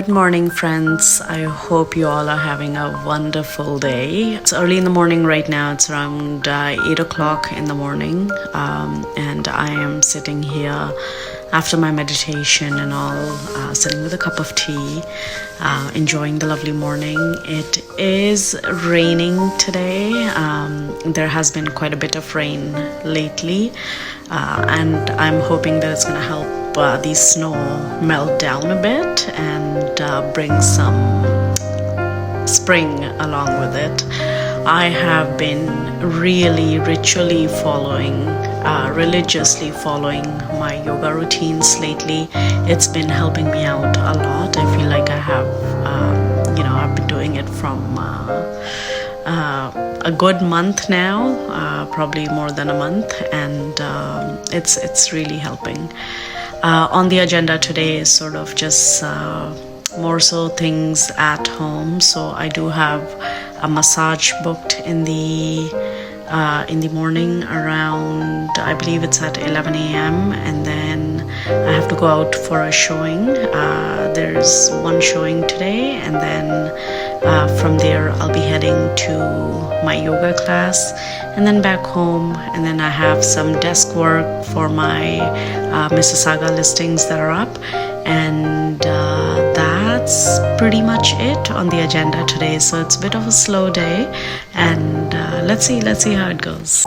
Good morning, friends. I hope you all are having a wonderful day. It's early in the morning right now. It's around 8 o'clock in the morning, and I am sitting here after my meditation and all, sitting with a cup of tea, enjoying the lovely morning. It is raining today. There has been quite a bit of rain lately, and I'm hoping that it's going to help the snow melt down a bit and bring some spring along with it. I have been really religiously following my yoga routines lately. It's been helping me out a lot. I feel like I have, I've been doing it from a good month now, probably more than a month, and it's really helping. On the agenda today is sort of just more so things at home. So I do have a massage booked in the morning around, I believe it's at 11 a.m. and then I have to go out for a showing. There's one showing today, and then from there I'll be heading to my yoga class and then back home, and then I have some desk work for my Mississauga listings that are up, and that's pretty much it on the agenda today. So it's a bit of a slow day, and let's see how it goes.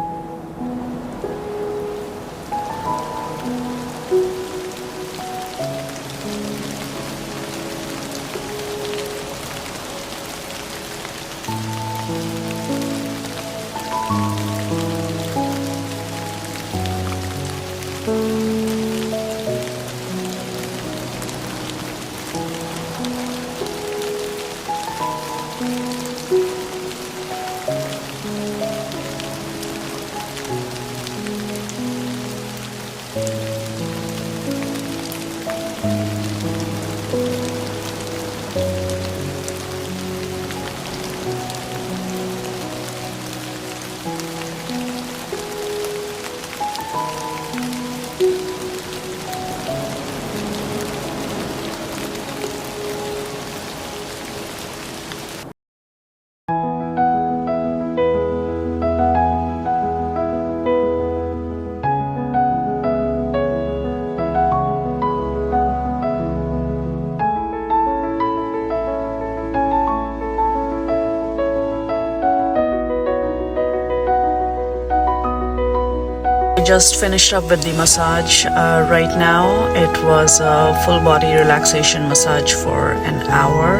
Just finished up with the massage right now. It was a full body relaxation massage for an hour.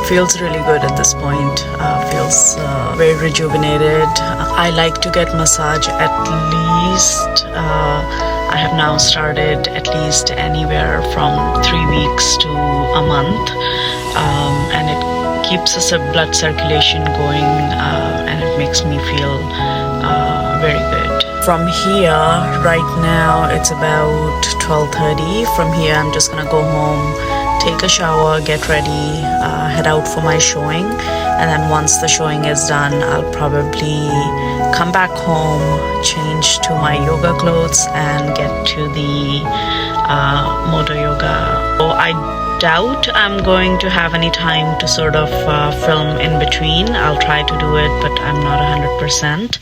Feels really good at this point. Feels very rejuvenated. I like to get massage at least, I have now started at least anywhere from 3 weeks to a month, and it keeps the blood circulation going, and it makes me feel very good. From here, right now, it's about 12:30. From here, I'm just gonna go home, take a shower, get ready, head out for my showing. And then once the showing is done, I'll probably come back home, change to my yoga clothes, and get to the motor yoga. So I doubt I'm going to have any time to sort of film in between. I'll try to do it, but I'm not 100%.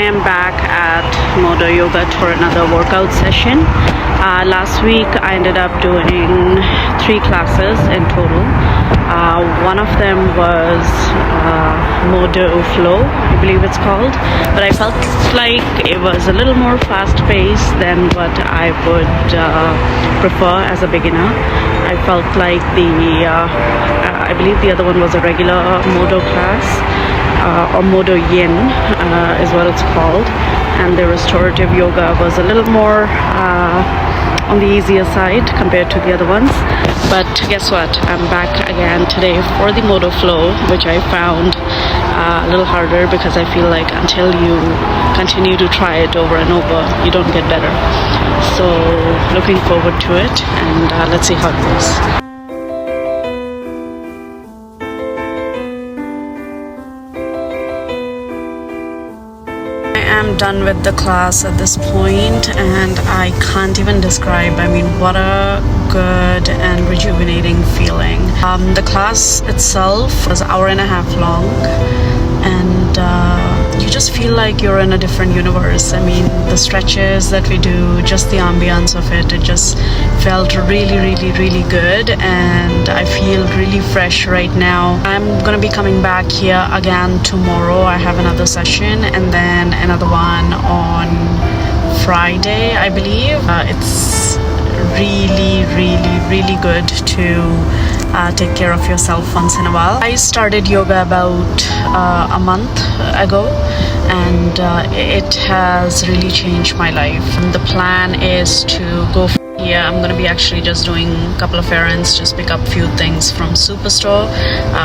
am back at Modo Yoga for another workout session. Last week I ended up doing 3 classes in total. One of them was Modo Flow, I believe it's called, but I felt like it was a little more fast-paced than what I would prefer as a beginner. I felt like I believe the other one was a regular Modo class, or Modo Yin is what it's called, and the restorative yoga was a little more on the easier side compared to the other ones. But guess what, I'm back again today for the Modo Flow, which I found a little harder because I feel like until you continue to try it over and over, you don't get better. So looking forward to it, and let's see how it goes. I'm done with the class at this point, and I can't even describe, I mean, what a good and rejuvenating feeling. The class itself was an hour and a half long, and you just feel like you're in a different universe. I mean, the stretches that we do, just the ambience of it just felt really good, and I feel really fresh right now. I'm gonna be coming back here again tomorrow. I have another session and then another one on Friday, I believe. It's really good to take care of yourself once in a while. I started yoga about a month ago, and it has really changed my life. And the plan is to go here. I'm going to be actually just doing a couple of errands, just pick up a few things from Superstore,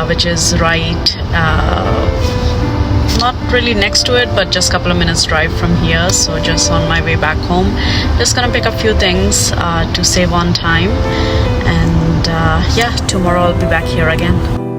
which is right not really next to it, but just a couple of minutes drive from here. So just on my way back home, just gonna pick up a few things to save on time, and yeah, tomorrow I'll be back here again.